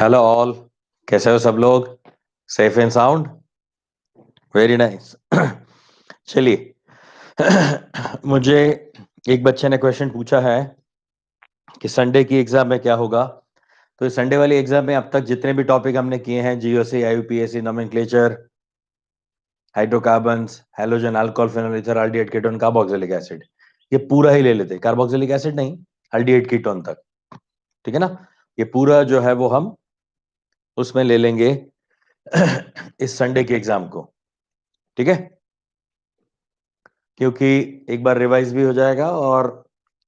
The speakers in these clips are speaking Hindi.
Hello all. कैसे हो सब लोग? Safe and sound? Very nice. चलिए। मुझे एक बच्चे ने क्वेश्चन पूछा है कि संडे की एग्जाम में क्या होगा। तो इस संडे वाली एग्जाम में अब तक जितने भी टॉपिक हमने किए हैं, GOC, IUPAC, nomenclature, hydrocarbons, halogen, alcohol, phenol, ether, aldehyde, ketone, carboxylic acid, ये पूरा ही ले लेते। कार्बोक्सिलिक एसिड नहीं, अल्डिहाइड, कीटोन तक। ठीक है ना? ये पूरा जो है वो हम उसमें ले लेंगे इस संडे के एग्जाम को। ठीक है? क्योंकि एक बार रिवाइज भी हो जाएगा और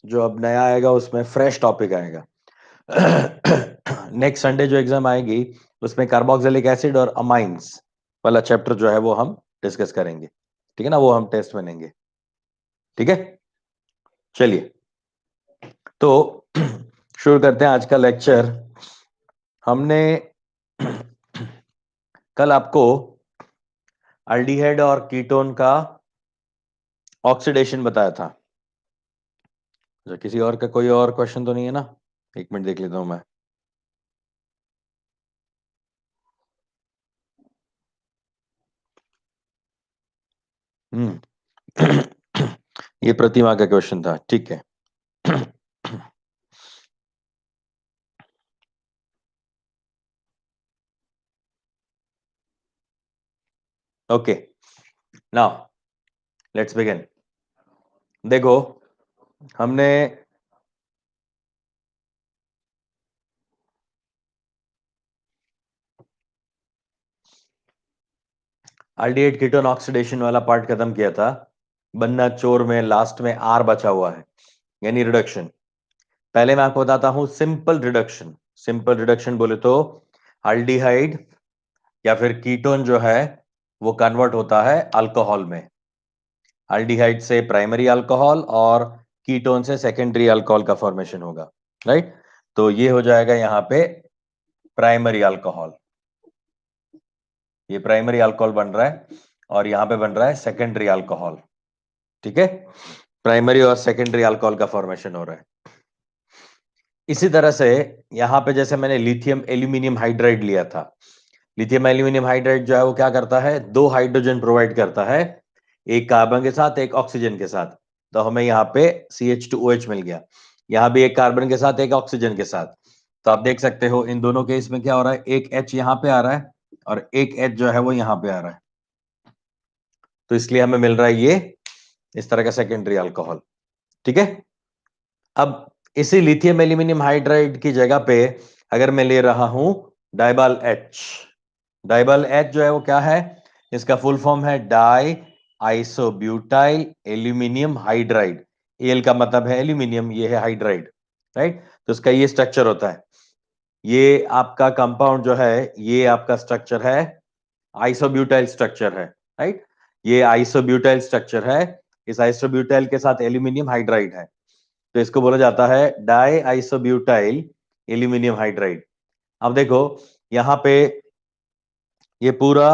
जो अब नया आएगा उसमें फ्रेश टॉपिक आएगा। नेक्स्ट संडे जो एग्जाम आएगी उसमें कार्बोक्सिलिक एसिड और अमाइंस वाला चैप्टर जो है वो हम डिस्कस करेंगे। ठीक है ना? वो हम टेस्ट में लेंगे। ठीक है? चलिए, तो शुरू करते हैं आज का लेक्चर। हमने कल आपको अल्डिहाइड और कीटोन का ऑक्सीडेशन बताया था। किसी और का कोई और क्वेश्चन तो नहीं है ना? एक मिनट देख लेता हूं मैं। ये प्रतिमा का क्वेश्चन था। ठीक है। Okay, now let's begin. देखो, हमने अल्डिहाइड कीटोन ऑक्सीडेशन वाला पार्ट खत्म किया था। बन्ना चोर में लास्ट में आर बचा हुआ है, यानी रिडक्शन। पहले मैं आपको बताता हूं सिंपल रिडक्शन। सिंपल रिडक्शन बोले तो अल्डिहाइड या फिर कीटोन जो है वो कन्वर्ट होता है अल्कोहल में। अल्डिहाइड से प्राइमरी अल्कोहल और कीटोन से सेकेंडरी अल्कोहल का फॉर्मेशन होगा। राइट? तो ये हो जाएगा यहां पे प्राइमरी अल्कोहल। ये प्राइमरी अल्कोहल बन रहा है और यहां पे बन रहा है सेकेंडरी अल्कोहल। ठीक है? प्राइमरी और सेकेंडरी अल्कोहल का फॉर्मेशन हो रहा है। इसी तरह से यहां पे जैसे मैंने लिथियम एल्यूमिनियम हाइड्राइड लिया था। लिथियम एल्यूमिनियम हाइड्राइड जो है वो क्या करता है? दो हाइड्रोजन प्रोवाइड करता है, एक कार्बन के साथ एक ऑक्सीजन के साथ। तो हमें यहाँ पे CH2OH मिल गया। यहाँ भी एक कार्बन के साथ एक ऑक्सीजन के साथ। तो आप देख सकते हो इन दोनों केस में क्या हो रहा है, एक H यहाँ पे आ रहा है और एक H जो है वो यहाँ पे आ रहा है। तो इसलिए हमें मिल रहा है ये इस तरह का सेकेंडरी अल्कोहल। ठीक है? अब इसी लिथियम एल्यूमिनियम हाइड्राइड की जगह पे अगर मैं ले रहा हूं डाइबाल H। डाइबाल H जो है वो क्या है? इसका फुल फॉर्म है die isobutyl aluminium hydride. L का मतलब है एल्यूमिनियम, ये है हाइड्राइड। राइट? तो इसका ये स्ट्रक्चर होता है। ये आपका कंपाउंड जो है ये आपका स्ट्रक्चर है, आइसोब्यूटाइल स्ट्रक्चर है। राइट? ये आइसोब्यूटाइल स्ट्रक्चर है। इस आइसोब्यूटाइल के साथ एल्यूमिनियम हाइड्राइड है, तो इसको बोला जाता है डाई आइसोब्यूटाइल एल्यूमिनियम हाइड्राइड। अब देखो यहां पे ये पूरा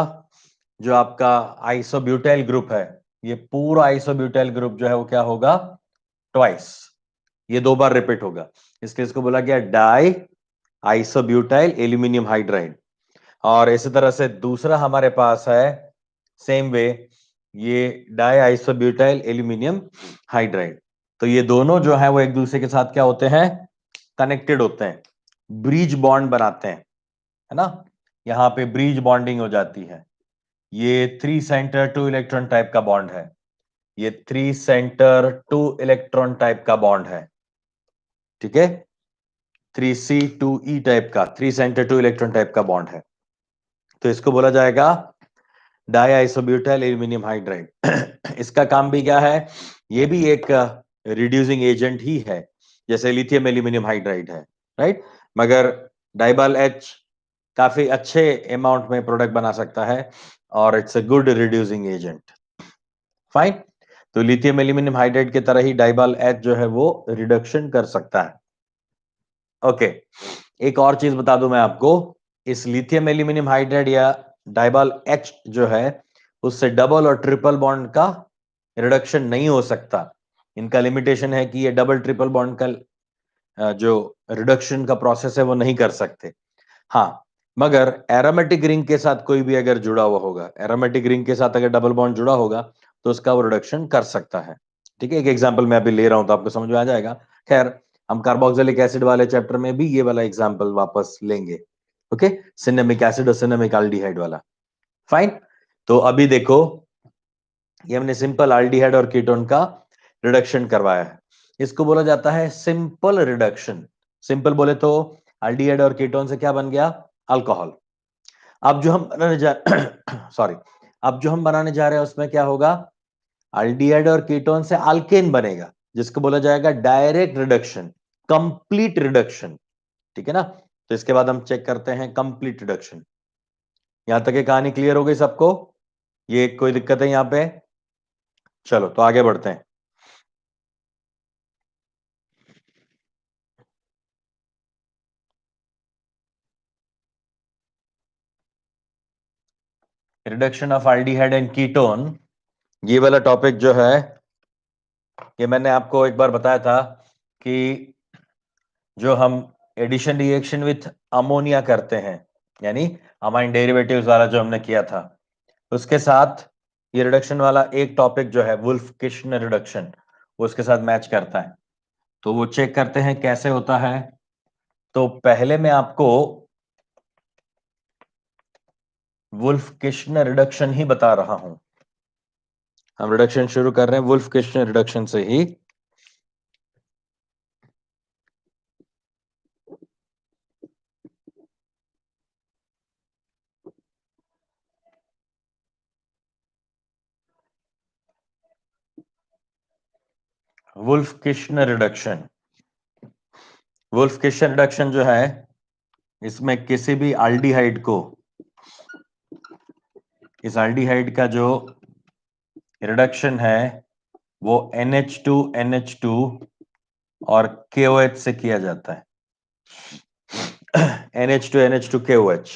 जो आपका आइसोब्यूटाइल ग्रुप है, ये पूरा आइसोब्यूटाइल ग्रुप जो है वो क्या होगा? ट्वाइस। ये दो बार रिपीट होगा, इसलिए इसको बोला गया डाई आइसोब्यूटाइल एल्यूमिनियम हाइड्राइड। और इसी तरह से दूसरा हमारे पास है सेम वे, ये डाई आइसोब्यूटाइल एल्यूमिनियम हाइड्राइड। तो ये दोनों जो है वो एक दूसरे के साथ क्या होते हैं? कनेक्टेड होते हैं, ब्रिज बॉन्ड बनाते हैं। है ना? यहां पे ब्रिज बॉन्डिंग हो जाती है। ये 3 सेंटर 2 इलेक्ट्रॉन टाइप का बॉन्ड है। ये 3 सेंटर 2 इलेक्ट्रॉन टाइप का बॉन्ड है। ठीक है? 3C2E टाइप का 3 सेंटर 2 इलेक्ट्रॉन टाइप का बॉन्ड है। तो इसको बोला जाएगा डाई आइसोब्यूटाइल एल्यूमिनियम हाइड्राइड। इसका काम भी क्या है? ये भी एक रिड्यूसिंग एजेंट ही है, जैसे लिथियम एल्यूमिनियम हाइड्राइड है। राइट? मगर डाइबाल H काफी अच्छे अमाउंट में प्रोडक्ट बना सकता है और it's a good reducing agent. Fine. तो लिथियम एल्यूमिनियम हाइड्राइड की तरह ही डाइबाल H जो है वो रिडक्शन कर सकता है। ओके, एक और चीज बता दूं मैं आपको, इस लिथियम एल्यूमिनियम हाइड्राइड या डाइबाल H जो है उससे डबल और ट्रिपल बॉन्ड का रिडक्शन नहीं हो सकता। इनका लिमिटेशन है कि ये डबल ट्रिपल बॉन्ड का जो रिडक्शन का प्रोसेस है वो नहीं कर सकते। हाँ, मगर एरोमेटिक रिंग के साथ कोई भी अगर जुड़ा हुआ होगा, एरोमेटिक रिंग के साथ अगर डबल बॉन्ड जुड़ा होगा तो उसका वो रिडक्शन कर सकता है। ठीक है, एक एग्जांपल मैं अभी ले रहा हूं तो आपको समझ में आ जाएगा। खैर, हम कार्बोक्सिलिक एसिड वाले चैप्टर में भी ये वाला एग्जांपल वापस लेंगे। ओके, सिनेमिक एसिड और सिनेमिक एल्डिहाइड वाला। फाइन। तो अभी देखो, ये हमने सिंपल एल्डिहाइड और कीटोन का रिडक्शन करवाया है। इसको बोला जाता है सिंपल रिडक्शन। सिंपल बोले तो एल्डिहाइड और कीटोन से क्या बन गया? अल्कोहल। अब जो हम बनाने जा सॉरी, अब जो हम बनाने जा रहे हैं उसमें क्या होगा? एल्डिहाइड और कीटोन से अल्केन बनेगा, जिसको बोला जाएगा डायरेक्ट रिडक्शन, कंप्लीट रिडक्शन। ठीक है ना? तो इसके बाद हम चेक करते हैं कंप्लीट रिडक्शन। यहां तक ये कहानी क्लियर हो गई सबको? ये कोई दिक्कत है यहां पे? चलो तो आगे बढ़ते हैं। Reduction of aldehyde and ketone, ये वाला टॉपिक जो है, ये मैंने आपको एक बार बताया था कि जो हम एडिशन रिएक्शन विथ अमोनिया करते हैं, यानी अमाइन डेरिवेटिव्स वाला जो हमने किया था, उसके साथ ये रिडक्शन वाला एक टॉपिक जो है वुल्फ किश्नर रिडक्शन, वो उसके साथ मैच करता है। तो वो चेक करते हैं कैसे होता है। तो पहले मैं आपको वुल्फ किश्नर रिडक्शन ही बता रहा हूं। हम रिडक्शन शुरू कर रहे हैं वुल्फ किश्नर रिडक्शन से ही। Wolff Kishner reduction, Wolff Kishner reduction जो है, इसमें किसी भी एल्डिहाइड को, इस एल्डिहाइड का जो रिडक्शन है वो NH2NH2 और KOH से किया जाता है। NH2NH2KOH।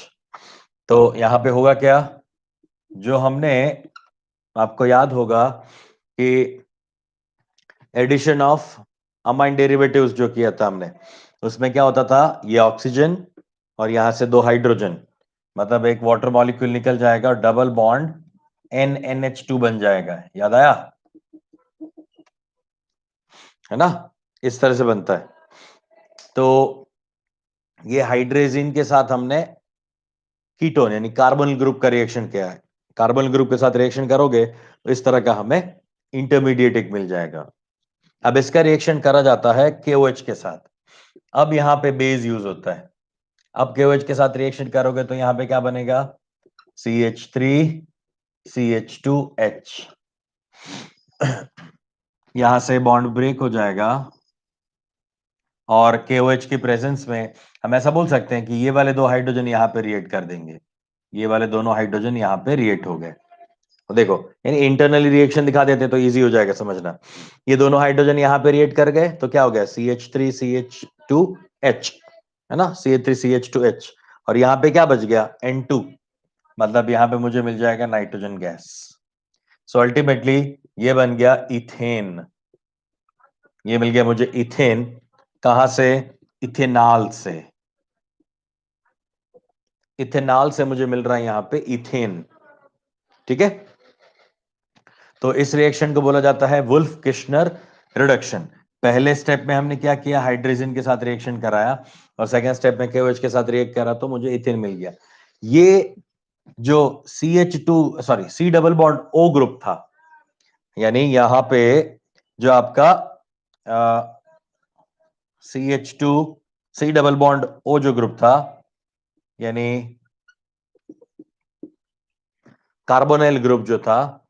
तो यहां पे होगा क्या? जो हमने, आपको याद होगा कि एडिशन ऑफ अमाइन डेरिवेटिव्स जो किया था हमने, उसमें क्या होता था? ये ऑक्सीजन और यहां से दो हाइड्रोजन, मतलब एक वाटर मॉलिक्यूल निकल जाएगा और डबल बॉन्ड NNH2 बन जाएगा। याद आया? है ना? इस तरह से बनता है। तो ये हाइड्रेजिन के साथ हमने कीटोन यानी कार्बोनिल ग्रुप का रिएक्शन किया है। कार्बोनिल ग्रुप के साथ रिएक्शन करोगे तो इस तरह का हमें इंटरमीडिएट एक मिल जाएगा। अब इसका रिएक्शन करा जाता है KOH के साथ। अब यहां पे बेस यूज होता है। अब KOH के साथ रिएक्शन करोगे तो यहां पे क्या बनेगा? CH3CH2H। यहां से बॉन्ड ब्रेक हो जाएगा और KOH की प्रेजेंस में हम ऐसा बोल सकते हैं कि ये वाले दो हाइड्रोजन यहां पे रिएक्ट कर देंगे। ये वाले दोनों हाइड्रोजन यहां पे रिएक्ट हो गए। तो देखो, यानी इंटरनली रिएक्शन दिखा देते तो इजी हो जाएगा समझना। ये दोनों हाइड्रोजन यहां पे रिएक्ट कर गए तो क्या हो गया? CH3CH2H, है ना? CH3CH2H। और यहां पे क्या बच गया? N2। मतलब यहां पे मुझे मिल जाएगा नाइट्रोजन गैस। सो अल्टीमेटली ये बन गया इथेन। ये मिल गया मुझे इथेन। कहां से? इथेनॉल से। इथेनॉल से मुझे मिल रहा है यहां पे इथेन। ठीक है? तो इस रिएक्शन को बोला जाता है वुल्फ किश्नर रिडक्शन। पहले स्टेप में हमने क्या किया? हाइड्रोजन के साथ रिएक्शन कराया और सेकेंड स्टेप में KOH के साथ रिएक्ट करा तो मुझे इथेन मिल गया। ये जो C double bond O group था, यानी यहां पे जो आपका CH2 C double bond O जो ग्रुप था, यानी कार्बोनिल ग्रुप जो था,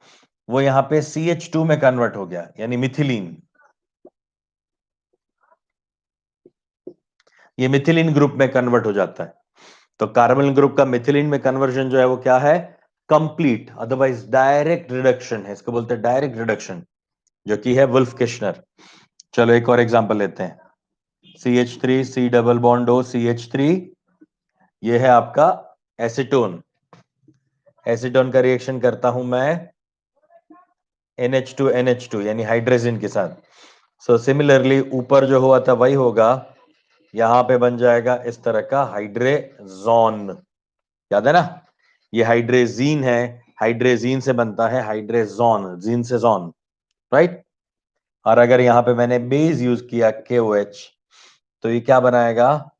वो यहां पे CH2 में कन्वर्ट हो गया, यानी मिथिलीन। ये मिथिलीन ग्रुप में कन्वर्ट हो जाता है। तो कार्बोनिल ग्रुप का मिथिलीन में कन्वर्जन जो है वो क्या है? कंप्लीट, अदरवाइज डायरेक्ट रिडक्शन है। इसको बोलते हैं डायरेक्ट रिडक्शन, जो कि है वुल्फ किश्नर। चलो एक और एग्जांपल लेते हैं। CH3 C double bond O CH3, ये है आपका एसीटोन। एसीटोन का रिएक्शन करता हूं मैं NH2NH2 यानी हाइड्रोजन के साथ। सो सिमिलरली ऊपर जो हुआ था वही होगा, यहां पे बन जाएगा इस तरह का हाइड्रेजोन, याद है ना, ये हाइड्रेजीन है, हाइड्रेजीन से बनता है हाइड्रेजोन, जीन से जोन, राइट। और अगर यहां पे मैंने बेस यूज किया KOH, तो ये क्या बनाएगा,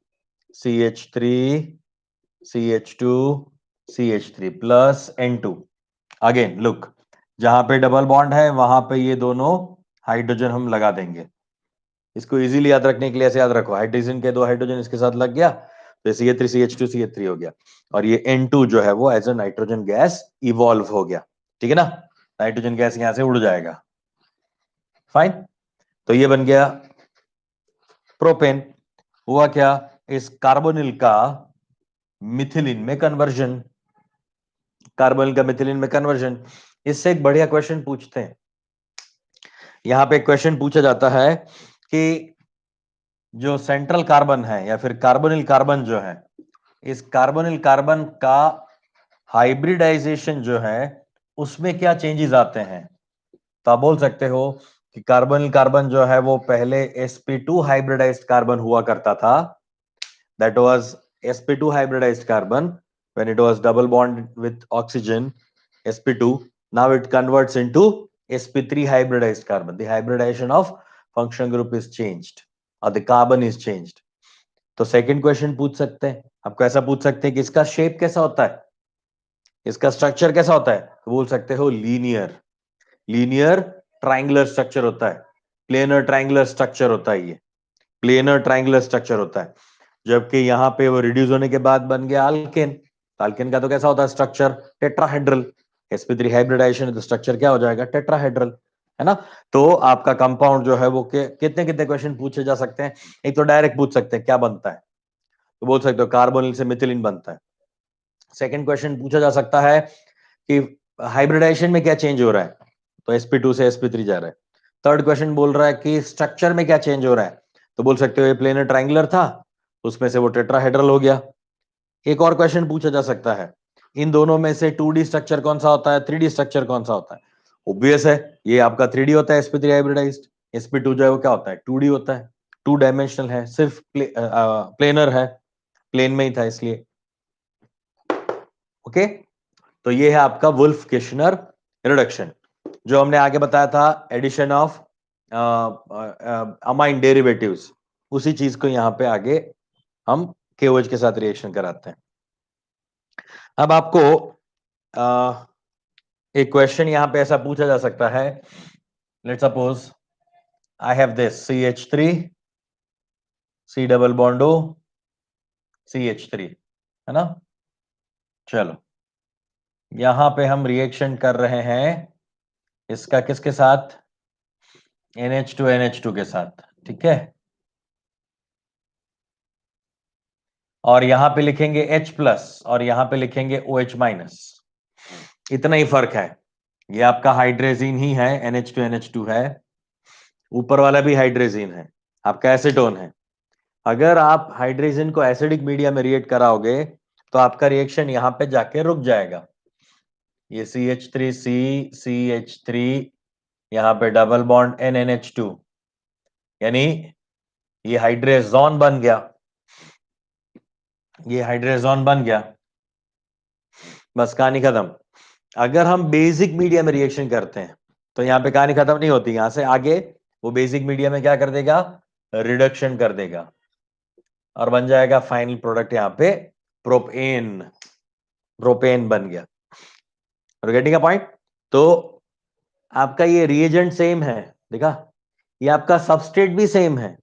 CH3 CH2 CH3 plus N2। Again look, जहां पे डबल बॉन्ड है वहां पे ये दोनों हाइड्रोजन हम लगा देंगे। इसको इजीली याद रखने के लिए ऐसे याद रखो, हाइड्रोजन के दो हाइड्रोजन इसके साथ लग गया तो CH3 CH2 CH3 हो गया, और ये N2 जो है वो as a nitrogen gas evolve हो गया, ठीक है ना, नाइट्रोजन गैस यहां से उड़ जाएगा, फाइन। तो ये बन गया प्रोपेन। हुआ क्या, इस कार्बोनिल का मिथिलिन में कन्वर्जन, कार्बोनिल का मिथिलिन में कन्वर्जन। इससे एक बढ़िया क्वेश्चन पूछते हैं, यहां पे एक क्वेश्चन पूछा जाता है कि जो सेंट्रल कार्बन है या फिर कार्बोनिल कार्बन जो है, इस कार्बोनिल कार्बन का हाइब्रिडाइजेशन जो है उसमें क्या चेंजेस आते हैं। तो आप बोल सकते हो कि कार्बोनिल कार्बन जो है वो पहले sp2 हाइब्रिडाइज्ड कार्बन हुआ करता था, that was sp2 hybridized carbon, when it was double bond with oxygen sp2, now it converts into sp3 hybridized carbon, the hybridization of functional group is changed or the carbon is changed। तो सेकंड क्वेश्चन पूछ सकते हैं, आपको ऐसा पूछ सकते हैं कि इसका शेप कैसा होता है, इसका स्ट्रक्चर कैसा होता है, तो बोल सकते हो लीनियर, लीनियर ट्रायंगुलर स्ट्रक्चर होता है, प्लेनर ट्रायंगुलर स्ट्रक्चर होता है, ये प्लेनर ट्रायंगुलर स्ट्रक्चर होता है। जबकि यहां पे वो रिड्यूस होने के बाद बन गया अल्केन, अल्केन का तो कैसा होता है स्ट्रक्चर, टेट्राहेड्रल, sp3 हाइब्रिडाइजेशन तो स्ट्रक्चर क्या हो जाएगा, टेट्राहेड्रल, है ना। तो आपका कंपाउंड जो है वो कितने कितने क्वेश्चन पूछे जा सकते हैं, एक तो डायरेक्ट पूछ सकते हैं क्या बनता है, तो बोल सकते हो कार्बोनिल से मिथिलिन बनता है। सेकंड क्वेश्चन पूछा जा सकता है कि हाइब्रिडाइजेशन में क्या चेंज हो रहा है, तो sp2 से sp3 जा रहा है। थर्ड क्वेश्चन बोल रहा है कि स्ट्रक्चर में क्या चेंज हो रहा है, तो बोल सकते हो ये प्लेनर ट्रायंगुलर था उसमें से वो टेट्राहेड्रल हो गया। एक और क्वेश्चन पूछा जा सकता है, इन दोनों में से 2D स्ट्रक्चर कौन सा होता है, 3D स्ट्रक्चर कौन सा होता है। ऑब्वियस है ये आपका 3D होता है sp3 हाइब्रिडाइज्ड, sp2 जो है वो क्या होता है 2D होता है, 2 डायमेंशनल है, सिर्फ प्लेनर है, प्लेन में ही था इसलिए, ओके। तो ये है आपका वुल्फ किशनर रिडक्शन, जो हमने आगे बताया था एडिशन ऑफ अमाइन डेरिवेटिव्स, उसी चीज को यहां पे आगे हम KOH के साथ रिएक्शन कराते हैं। अब आपको एक क्वेश्चन यहां पे ऐसा पूछा जा सकता है, let's suppose I have this CH3 C double bond O CH3, है ना। चलो यहां पे हम रिएक्शन कर रहे हैं इसका किसके साथ, NH2 के साथ, ठीक है। और यहां पे लिखेंगे H प्लस और यहां पे लिखेंगे OH माइनस, इतना ही फर्क है। ये आपका हाइड्रेजीन ही है, NH2 है, ऊपर वाला भी हाइड्रेजीन है, आपका एसीटोन है। अगर आप हाइड्रोजन को एसिडिक मीडिया में रिएक्ट कराओगे तो आपका रिएक्शन यहां पे जाके रुक जाएगा, ये CH3C यहां पे डबल बॉन्ड NNH2, यानी ये हाइड्रेजोन बन गया, ये हाइड्रेजोन बन गया, बस कहानी खत्म। अगर हम बेसिक मीडिया में रिएक्शन करते हैं तो यहां पे कहानी खत्म नहीं होती, यहां से आगे वो बेसिक मीडिया में क्या कर देगा, रिडक्शन कर देगा और बन जाएगा फाइनल प्रोडक्ट यहां पे प्रोपेन, प्रोपेन बन गया, गेटिंग अ पॉइंट। तो आपका ये रिएजेंट सेम है, देखा, ये आपका सबस्ट्रेट भी सेम है,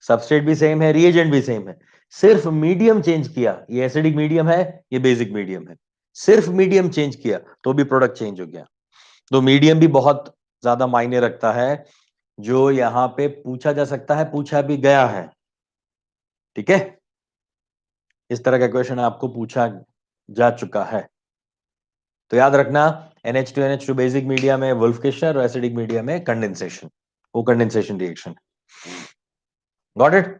सबस्ट्रेट भी सेम है, रिएजेंट भी सेम है, सिर्फ मीडियम चेंज किया, ये एसिडिक मीडियम है, ये बेसिक मीडियम है, सिर्फ मीडियम चेंज किया तो भी प्रोडक्ट चेंज हो गया। तो मीडियम भी बहुत ज्यादा मायने रखता है, जो यहां पे पूछा जा सकता है, पूछा भी गया है, ठीक है। इस तरह का क्वेश्चन आपको पूछा जा चुका है, तो याद रखना NH2 बेसिक मीडिया में वुल्फ किशनर और एसिडिक मीडिया में कंडेंसेशन, वो कंडेंसेशन रिएक्शन, गॉट इट।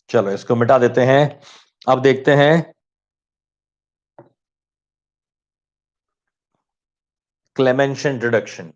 चलो इसको मिटा देते हैं, अब देखते हैं क्लेमेंशन रिडक्शन।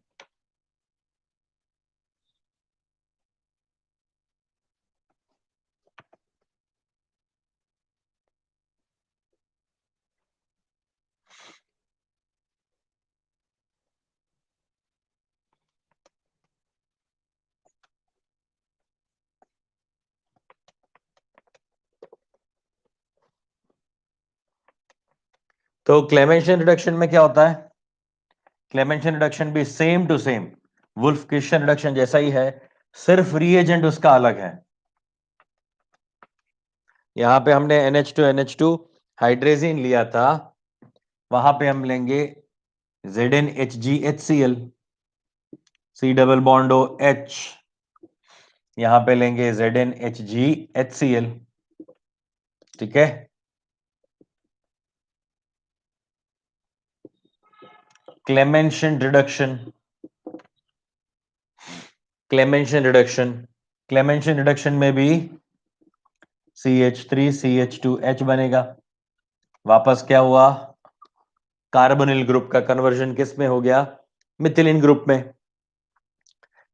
तो क्लेमेंशन रिडक्शन में क्या होता है? क्लेमेंशन रिडक्शन भी सेम टू सेम वुल्फ-किर्शन रिडक्शन जैसा ही है, सिर्फ रिएजेंट उसका अलग है। यहां पे हमने NH2 हाइड्रेजिन लिया था, वहां पे हम लेंगे ZnHgHCl, C double bond O H, यहां पे लेंगे ZnHgHCl, ठीक है। Clemmensen reduction, Clemmensen reduction, Clemmensen reduction में भी CH3 CH2H बनेगा। वापस क्या हुआ? कार्बोनिल ग्रुप का कन्वर्जन किस में हो गया? मिथिलिन ग्रुप में।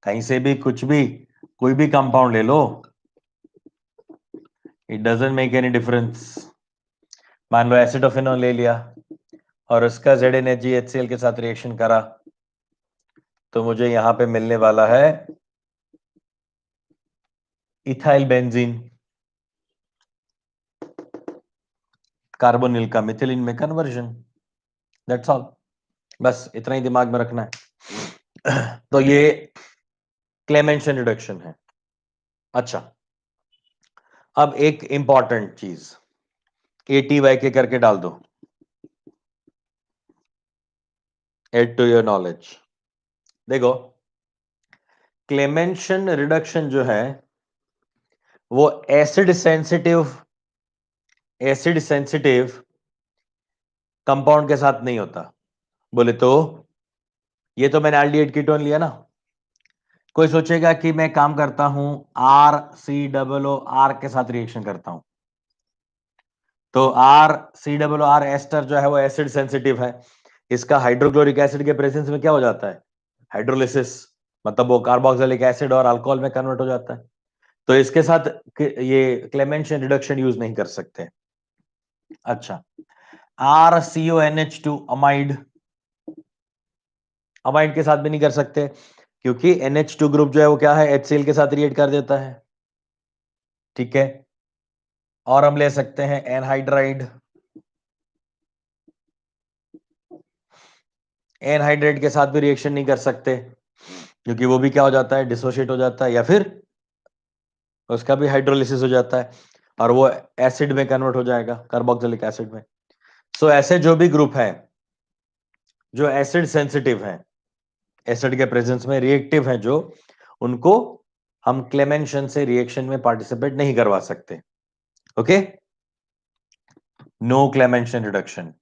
कहीं से भी कुछ भी कोई भी कंपाउंड ले लो, it doesn't make any difference. मान लो एसिडोफिनोल ले लिया और उसका ZnHgHCl के साथ रिएक्शन करा, तो मुझे यहां पे मिलने वाला है इथाइल बेंजीन, कार्बोनिल का मिथिलिन में कन्वर्जन। दैट्स ऑल, बस इतना ही दिमाग में रखना है। तो ये क्लेमेंशन रिडक्शन है। अच्छा, अब एक इंपॉर्टेंट चीज, ATYK करके डाल दो, एड टू योर नॉलेज। देखो, क्लेमेंशन रिडक्शन जो है वो एसिड सेंसिटिव कंपाउंड के साथ नहीं होता। बोले तो ये तो मैंने एल्डिहाइड कीटोन लिया ना, कोई सोचेगा कि मैं काम करता हूं RCOOR के साथ रिएक्शन करता हूं, तो RCOOR एस्टर जो है वो एसिड सेंसिटिव है, इसका हाइड्रोक्लोरिक एसिड के प्रेजेंस में क्या हो जाता है? हाइड्रोलिसिस, मतलब वो कार्बोक्सिलिक एसिड और अल्कोहल में कन्वर्ट हो जाता है। तो इसके साथ ये क्लेमेंशन रिडक्शन यूज नहीं कर सकते। अच्छा, RCONH2 अमाइड, अमाइड के साथ भी नहीं कर सकते, क्योंकि NH2 ग्रुप जो है वो क्या है? HCl के साथ रिएक्ट कर देता है, ठीक है। और हम ले सकते हैं एनहाइड्राइड, एनहाइड्राइड के साथ भी रिएक्शन नहीं कर सकते, क्योंकि वो भी क्या हो जाता है? डिसोशिएट हो जाता है, या फिर उसका भी हाइड्रोलिसिस हो जाता है और वो एसिड में कन्वर्ट हो जाएगा, कार्बोक्सिलिक एसिड में। सो ऐसे जो भी ग्रुप हैं जो एसिड सेंसिटिव हैं, एसिड के प्रेजेंस में रिएक्टिव हैं, जो उनको हम क्लेमेंशन से रिएक्शन में पार्टिसिपेट नहीं करवा सकते। Okay, no Clemmensen reduction.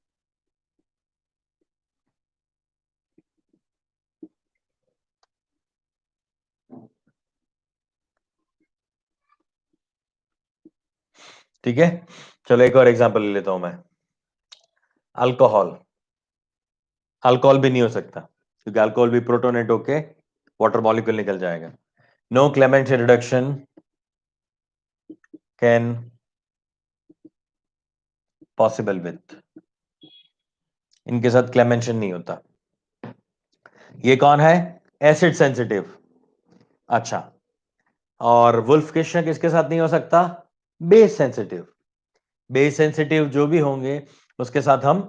ठीक है, चलो एक और एग्जांपल ले लेता हूं मैं। अल्कोहल, अल्कोहल भी नहीं हो सकता, क्योंकि अल्कोहल भी प्रोटोनेट होके वाटर मॉलिक्यूल निकल जाएगा। No Clemmensen reduction can possible with, इनके साथ क्लेमेंशन नहीं होता। ये कौन है? Acid sensitive. अच्छा, और वुल्फ किस्टर किसके साथ नहीं हो सकता? Base sensitive. बेस सेंसिटिव जो भी होंगे उसके साथ हम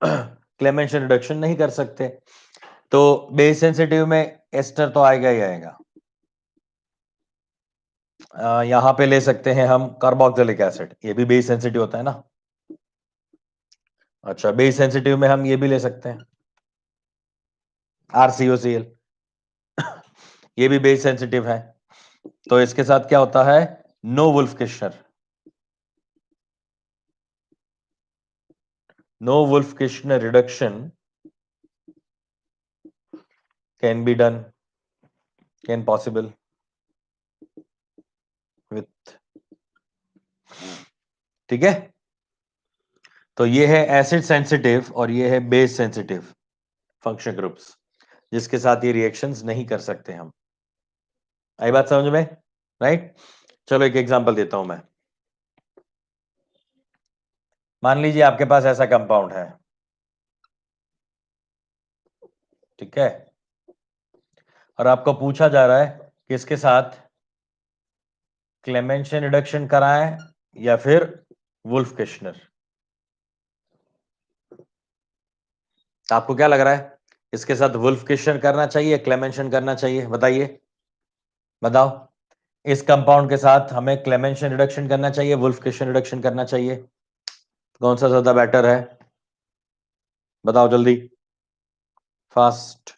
क्लेमेंशन रिडक्शन नहीं कर सकते। तो बेस सेंसिटिव में एस्टर तो आएगा ही आएगा। यहां पे ले सकते हैं हम कार्बोक्सिलिक एसिड, ये भी बेस सेंसिटिव होता है ना। अच्छा, बेस सेंसिटिव में हम ये भी ले सकते हैं RCOCl, ये भी बेस सेंसिटिव है। तो इसके साथ क्या होता है? No Wolff Kishner, no Wolff Kishner reduction can be done, can possible with, ठीक है। तो ये है एसिड सेंसिटिव और ये है बेस सेंसिटिव फंक्शन ग्रुप्स, जिसके साथ ये रिएक्शंस नहीं कर सकते हम। आई बात समझ में? राइट। चलो एक एग्जांपल देता हूं मैं। मान लीजिए आपके पास ऐसा कंपाउंड है, ठीक है, और आपको पूछा जा रहा है कि इसके साथ क्लेमेंशन रिडक्शन कराएं या फिर वुल्फ किस्टर। आपको क्या लग रहा है, इसके साथ वुल्फकिशन करना चाहिए, क्लेमेंशन करना चाहिए? बताइए, बताओ। इस कंपाउंड के साथ हमें क्लेमेंशन रिडक्शन करना चाहिए, वुल्फकिशन रिडक्शन करना चाहिए? कौन सा ज्यादा बेटर है? बताओ जल्दी, फास्ट।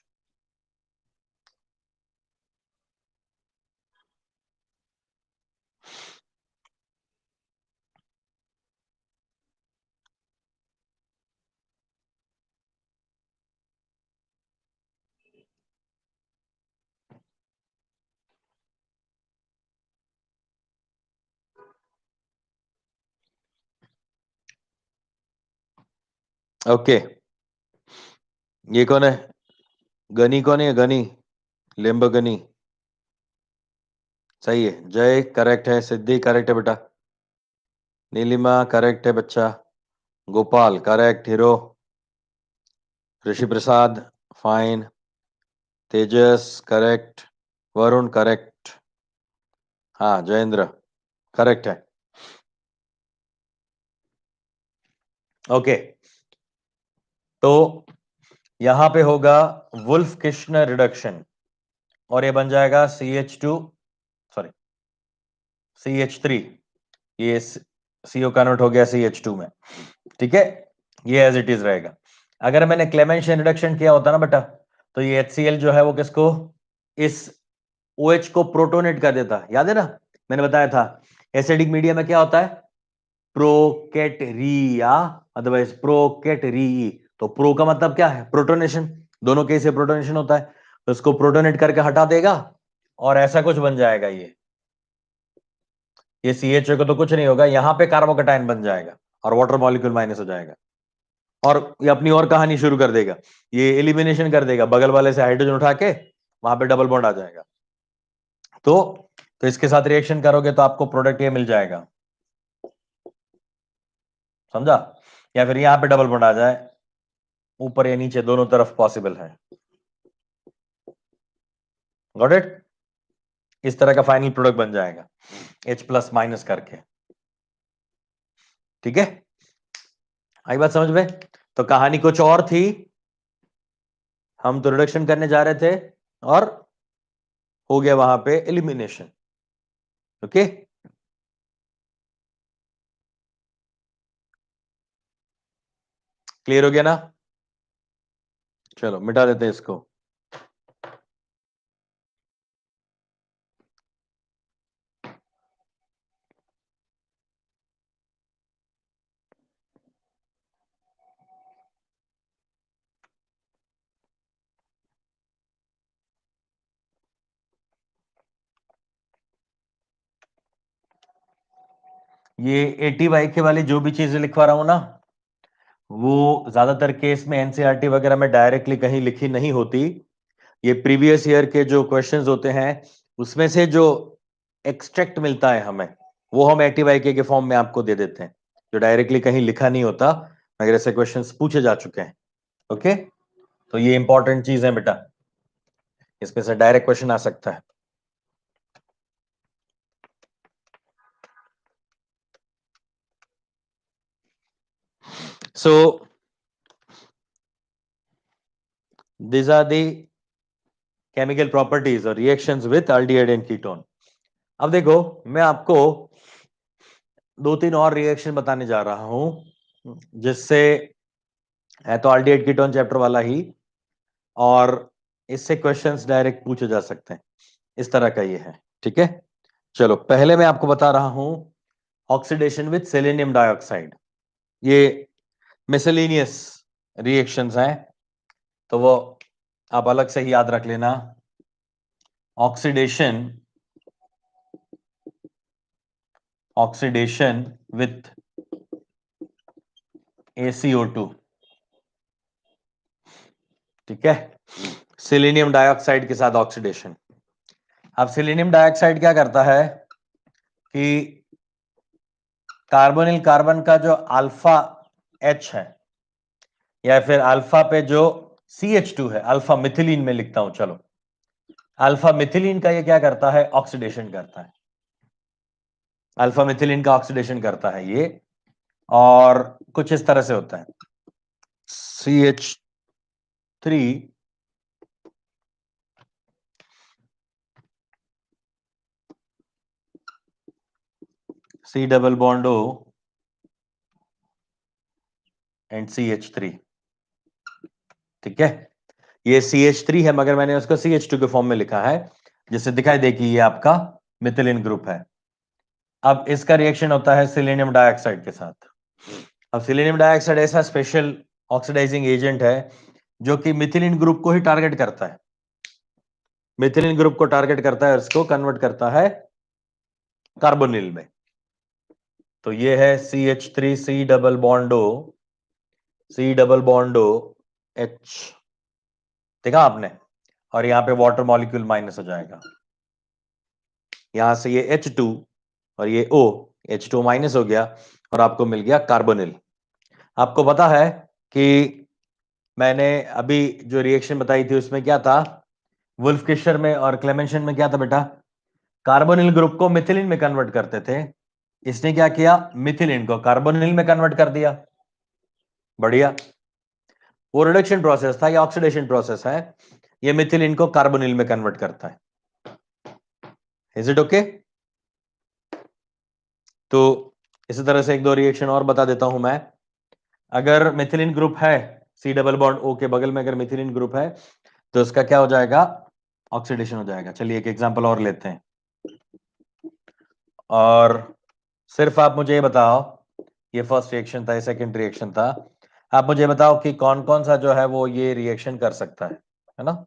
ओके, ये कौन है? गनी कौन है? गनी, लेम्बोगनी। सही है, जय करेक्ट है, सिद्धि करेक्ट है बेटा, नीलिमा करेक्ट है बच्चा, गोपाल करेक्ट, हीरो, ऋषि प्रसाद फाइन, तेजस करेक्ट, वरुण करेक्ट, हाँ जयेंद्र करेक्ट है। ओके, तो यहां पे होगा वुल्फ किश्नर रिडक्शन और ये बन जाएगा CH2, सॉरी CH3, ये CO कन्वर्ट हो गया CH2 में, ठीक है, ये एज इट इज रहेगा। अगर मैंने क्लेमेंशन रिडक्शन किया होता ना बेटा, तो ये HCl जो है वो किसको, इस OH को प्रोटोनेट कर देता, याद है ना, मैंने बताया था एसिडिक मीडिया में क्या होता है, प्रोकेटरिया, अदरवाइज प्रोकेटरी। तो प्रो का मतलब क्या है, प्रोटोनेशन, दोनों केस से प्रोटोनेशन होता है, तो इसको प्रोटोनेट करके हटा देगा और ऐसा कुछ बन जाएगा, ये CHO को तो कुछ नहीं होगा, यहां पे कार्बोकैटायन बन जाएगा और वाटर मॉलिक्यूल माइनस हो जाएगा और ये अपनी और कहानी शुरू कर देगा, ये एलिमिनेशन कर देगा, बगल वाले से हाइड्रोजन उठा के वहां पे डबल बॉन्ड आ जाएगा। तो इसके साथ रिएक्शन करोगे तो आपको प्रोडक्ट ये मिल जाएगा, समझा? या फिर यहां पे डबल बॉन्ड आ जाए, ऊपर या नीचे दोनों तरफ पॉसिबल है। Got it? इस तरह का फाइनल प्रोडक्ट बन जाएगा H+ करके, ठीक है, आई बात समझ में? तो कहानी कुछ और थी, हम तो रिडक्शन करने जा रहे थे और हो गया वहां पे एलिमिनेशन। ओके, क्लियर हो गया ना? चलो मिटा देते हैं इसको। ये AT के वाली जो भी चीजें लिखवा रहा हूं ना, वो ज्यादातर केस में NCERT वगैरह में डायरेक्टली कहीं लिखी नहीं होती, ये प्रीवियस ईयर के जो क्वेश्चंस होते हैं उसमें से जो एक्सट्रैक्ट मिलता है हमें, वो हम AT के फॉर्म में आपको दे देते हैं, जो डायरेक्टली कहीं लिखा नहीं होता, मगर ऐसे क्वेश्चंस पूछे जा चुके हैं। ओके, तो ये इंपॉर्टेंट चीज है बेटा, इसमें से डायरेक्ट क्वेश्चन आ सकता है। So these are the chemical properties और reactions with aldehyde and ketone. अब देखो, मैं आपको दो तीन और रिएक्शन बताने जा रहा हूं, जिससे है तो एल्डिहाइड कीटोन चैप्टर वाला ही, और इससे क्वेश्चंस डायरेक्ट पूछे जा सकते हैं, इस तरह का ये है, ठीक है। चलो पहले मैं आपको बता रहा हूं ऑक्सीडेशन विद सेलेनियम डाइऑक्साइड, ये मिसलेनियस रिएक्शंस हैं, तो वो आप अलग से ही याद रख लेना। ऑक्सीडेशन ऑक्सीडेशन विथ ACO2, ठीक है, सिलीनियम डाइऑक्साइड के साथ ऑक्सीडेशन। अब सिलीनियम डाइऑक्साइड क्या करता है कि कार्बोनिल कार्बन का जो अल्फा H है, या फिर अल्फा पे जो CH2 है, अल्फा मिथिलीन में लिखता हूं, चलो अल्फा मिथिलीन का ये क्या करता है, ऑक्सीडेशन करता है, अल्फा मिथिलीन का ऑक्सीडेशन करता है ये, और कुछ इस तरह से होता है CH, three C double bond O and CH3। ठीक है, ये CH3 है मगर मैंने उसको CH2 के फॉर्म में लिखा है, जिससे दिखाई दे कि ये आपका मिथिलीन ग्रुप है। अब इसका रिएक्शन होता है सिलेनियम डाइऑक्साइड के साथ। अब सिलेनियम डाइऑक्साइड ऐसा स्पेशल ऑक्सीडाइजिंग एजेंट है जो कि मिथिलीन ग्रुप को ही टारगेट करता है, मिथिलीन ग्रुप को टारगेट करता है और इसको कन्वर्ट करता है कार्बोनिल में। तो ये है CH3 C double bond O, C double bond O H, देखा आपने, और यहां पे वाटर मॉलिक्यूल माइनस हो जाएगा, यहां से ये H2 और ये O, H2 माइनस हो गया और आपको मिल गया कार्बोनिल। आपको पता है कि मैंने अभी जो रिएक्शन बताई थी उसमें क्या था, वुल्फकिशर में और क्लेमेंशन में क्या था बेटा, कार्बोनिल ग्रुप को मिथिलीन में कन्वर्ट करते थे, इसने क्या किया, मिथिलीन को कार्बोनिल में कन्वर्ट कर दिया। बढ़िया, वो रिडक्शन प्रोसेस था या ऑक्सीडेशन प्रोसेस है, ये मिथिलीन को कार्बोनिल में कन्वर्ट करता है। Is it okay? तो इसी तरह से एक दो रिएक्शन और बता देता हूं मैं। अगर मिथिलीन ग्रुप है, सी डबल बॉन्ड ओ के बगल में अगर मिथिलीन ग्रुप है तो उसका क्या हो जाएगा, ऑक्सीडेशन हो जाएगा। चलिए एक एग्जांपल और लेते हैं, और सिर्फ आप मुझे ये बताओ, ये फर्स्ट रिएक्शन था, ये सेकंड रिएक्शन था, आप मुझे बताओ कि कौन कौन सा जो है वो ये रिएक्शन कर सकता है ना।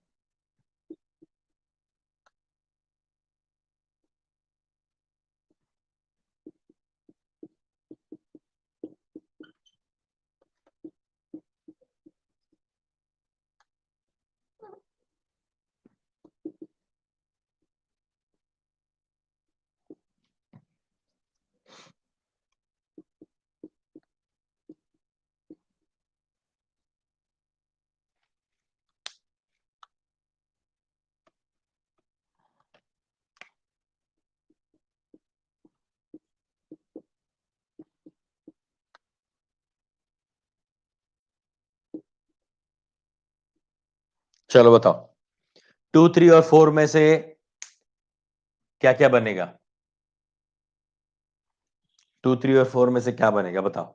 चलो बताओ, 2, 3 और 4 में से क्या क्या बनेगा, 2, 3 और 4 में से क्या बनेगा बताओ।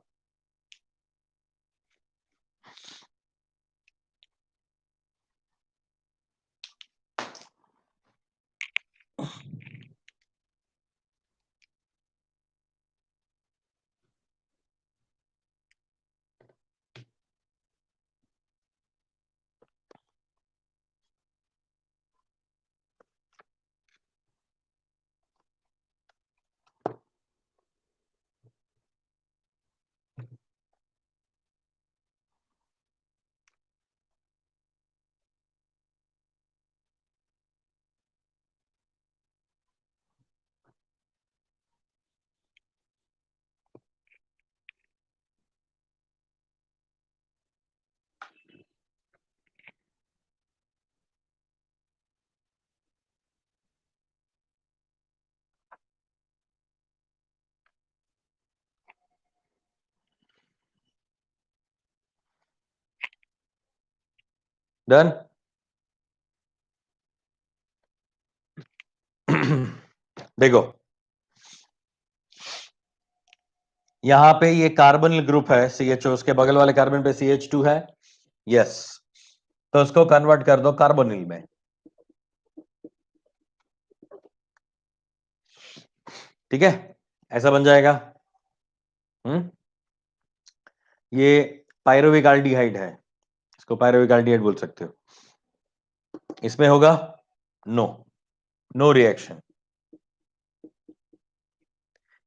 डन। देखो यहां पे ये कार्बोनिल ग्रुप है CHO, उसके बगल वाले कार्बन पे CH2 है, यस, तो उसको कन्वर्ट कर दो कार्बोनिल में। ठीक है, ऐसा बन जाएगा। हम्म, ये पायरोविक एल्डिहाइड है, इसको पायरोविक एल्डिहाइड बोल सकते हो। इसमें होगा नो, नो रिएक्शन,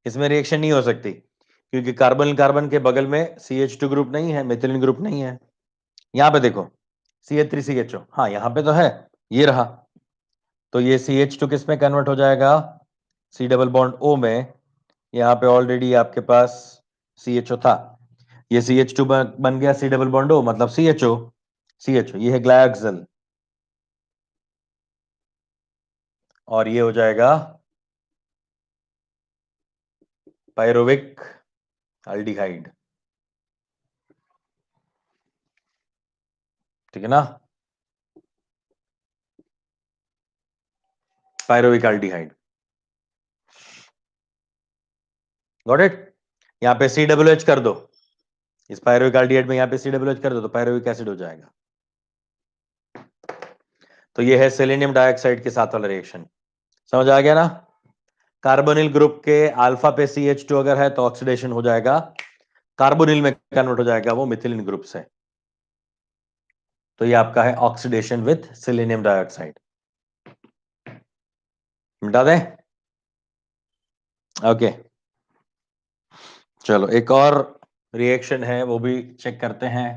इसमें रिएक्शन नहीं हो सकती क्योंकि कार्बन कार्बन के बगल में CH2 ग्रुप नहीं है, मिथिलीन ग्रुप नहीं है। यहां पे देखो CH3CHO, हाँ यहां पे तो है, ये रहा, तो ये CH2 किस में कन्वर्ट हो जाएगा, C डबल बॉन्ड O में। यहाँ पे ऑलरेडी आपके पास CHO था, ये CH2 बन गया C डबल बॉन्ड O, मतलब CHO, CHO ये है ग्लाइकोक्सिल, और ये हो जाएगा पायरोविक एल्डिहाइड। ठीक है ना। Pyruvic aldehyde. Got it? यहां पे COOH कर दो, इस पायरुविक एल्डिहाइड में यहां पे COOH कर दो तो पायरुविक एसिड हो जाएगा। तो ये है सेलेनियम डाइऑक्साइड के साथ वाला रिएक्शन। समझ आ गया ना? कार्बोनिल ग्रुप के अल्फा पे CH2 अगर है तो ऑक्सीडेशन हो जाएगा, कार्बोनिल में कन्वर्ट हो जाएगा वो मिथिलिन ग्रुप से। तो ये आपका है ऑक्सीडेशन विथ सेलेनियम डाइऑक्साइड। मिटा दें? ओके, चलो एक और रिएक्शन है वो भी चेक करते हैं।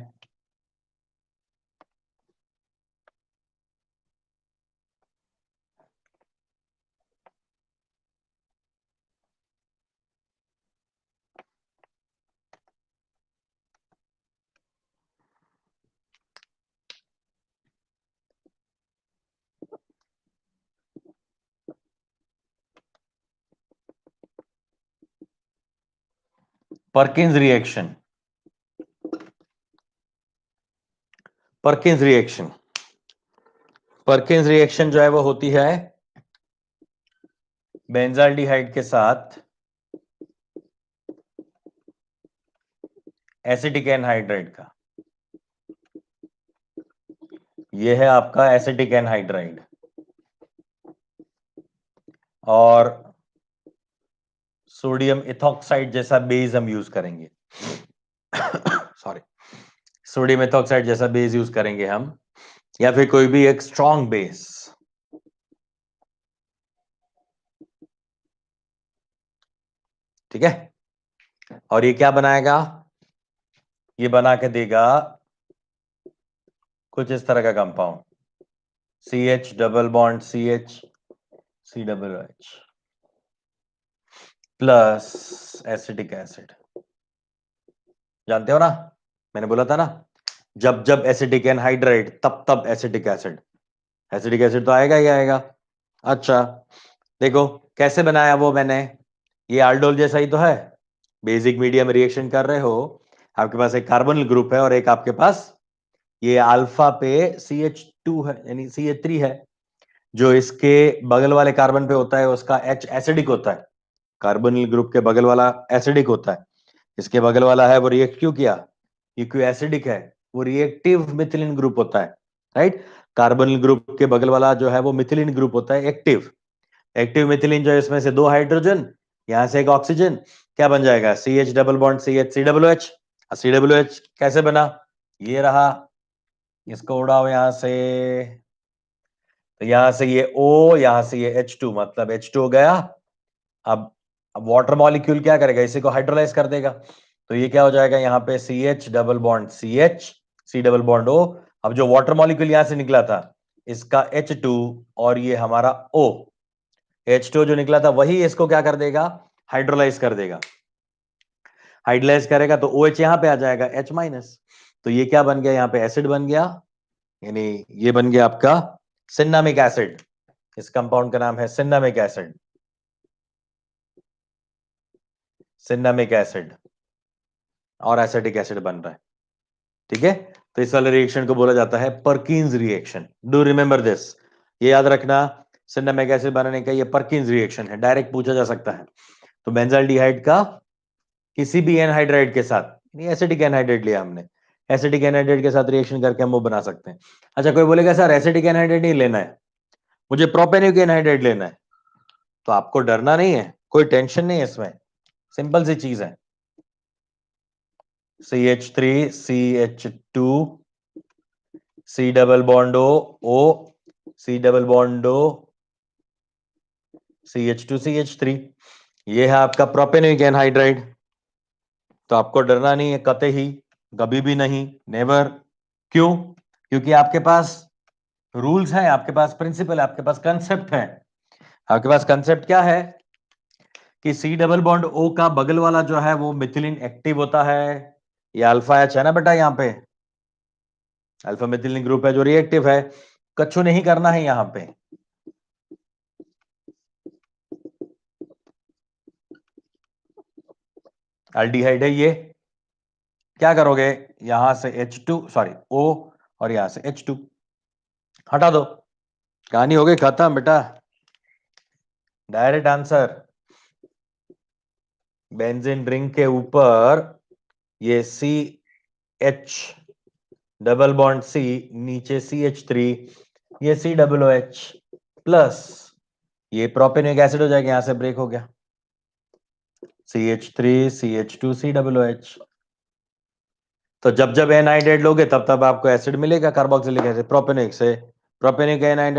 Perkins reaction. Perkins reaction, Perkins reaction जो है वो होती है बेंजाल्डिहाइड के साथ एसिटिक एनहाइड्राइड का। ये है आपका एसिटिक एनहाइड्राइड और सोडियम इथॉक्साइड जैसा बेस हम यूज करेंगे। सॉरी, सोडियम इथॉक्साइड जैसा बेस यूज करेंगे हम, या फिर कोई भी एक स्ट्रॉन्ग बेस। ठीक है, और ये क्या बनाएगा? ये बना के देगा कुछ इस तरह का compound, CH double bond CH COOH plus acetic acid. जानते हो ना, मैंने बोला था ना, जब जब एसिटिक एनहाइड्राइड तब तब एसिटिक एसिड, एसिडिक एसिड तो आएगा ही आएगा। अच्छा देखो कैसे बनाया वो मैंने, ये आल्डोल जैसा ही तो है, बेसिक मीडियम रिएक्शन कर रहे हो, आपके पास एक कार्बोनिल ग्रुप है और एक आपके पास ये अल्फा पे CH2 है यानी CH3 है, जो इसके बगल वाले कार्बन पे होता है उसका H एसिडिक होता है, कार्बोनिल ग्रुप के बगल वाला एसिडिक होता है, इसके बगल वाला है वो रिएक्ट क्यों किया, ये क्यों एसिडिक है, वो रिएक्टिव मिथिलिन ग्रुप होता है, राइट। कार्बोनिल ग्रुप के बगल वाला जो है वो मिथिलिन ग्रुप होता है एक्टिव, एक्टिव मिथिलिन जो है इसमें से 2 हाइड्रोजन, यहां से एक ऑक्सीजन, क्या बन जाएगा CH double bond CH COOH। COOH कैसे बना, ये रहा, इसको उड़ाओ यहां से, तो यहां से ये O, यहां से ये H2, मतलब H2 हो गया। अब वाटर मॉलिक्यूल क्या करेगा, इसी को हाइड्रोलाइज कर देगा, तो ये क्या हो जाएगा यहाँ पे CH double bond CH C double bond O। अब जो वाटर मॉलिक्यूल यहां से निकला था इसका H2 और ये हमारा O, H2 जो निकला था वही इसको क्या कर देगा, हाइड्रोलाइज कर देगा, हाइड्रोलाइज करेगा तो OH यहां पे आ जाएगा H माइनस, तो ये क्या बन गया, यहाँ पे एसिड बन गया, यानी ये बन गया आपका सिन्नामिक एसिड। इस कंपाउंड का नाम है सिन्नामिक एसिड, सिन्नामिक एसिड और एसिटिक एसिड बन रहा है। ठीक है, तो इस वाले रिएक्शन को बोला जाता है Perkins reaction. Do remember this, ये याद रखना, सिन्नामिक एसिड बनाने का ये पर्किंस रिएक्शन है, डायरेक्ट पूछा जा सकता है। तो बेंजाल्डिहाइड का किसी भी एनहाइड्राइड के साथ, एसिटिक एनहाइड्राइड लिया हमने, एसिटिक एनहाइड्राइड के साथ रिएक्शन करके हम वो बना सकते हैं। अच्छा कोई बोलेगा सर एसिटिक एनहाइड्राइड नहीं लेना है, मुझे प्रोपेनिक एनहाइड्राइड लेना है, तो आपको डरना नहीं है, कोई टेंशन नहीं है इसमें, सिंपल सी चीज है, CH3 CH2 C double bond O C double bond O CH2 CH3, ये है आपका प्रोपेनिक एनहाइड्राइड। तो आपको डरना नहीं है कतई, कभी भी नहीं, नेवर। क्यों? क्योंकि आपके पास रूल्स हैं, आपके पास प्रिंसिपल है, आपके पास कंसेप्ट है। आपके पास कंसेप्ट क्या है कि C डबल बॉन्ड O का बगल वाला जो है वो मिथिलिन एक्टिव होता है, ये अल्फा H है ना बेटा, यहाँ पे अल्फा मिथिलिन ग्रुप है जो रिएक्टिव है, कछु नहीं करना है यहाँ पे, एल्डिहाइड है ये, क्या करोगे, यहां से H2 सॉरी O और यहां से H2 हटा दो, कहानी हो गई खत्म बेटा। डायरेक्ट आंसर, बेंजीन रिंग के ऊपर ये CH डबल बॉन्ड C, नीचे CH3, ये COOH प्लस ये प्रोपेनिक एसिड हो जाएगा, यहां से ब्रेक हो गया, CH3 CH2 COOH। तो जब जब एनाइड्राइड लोगे तब तब आपको एसिड मिलेगा कार्बोक्सिलिक एसिड, प्रोपेनिक से प्रोपेनिक एनाइड्राइड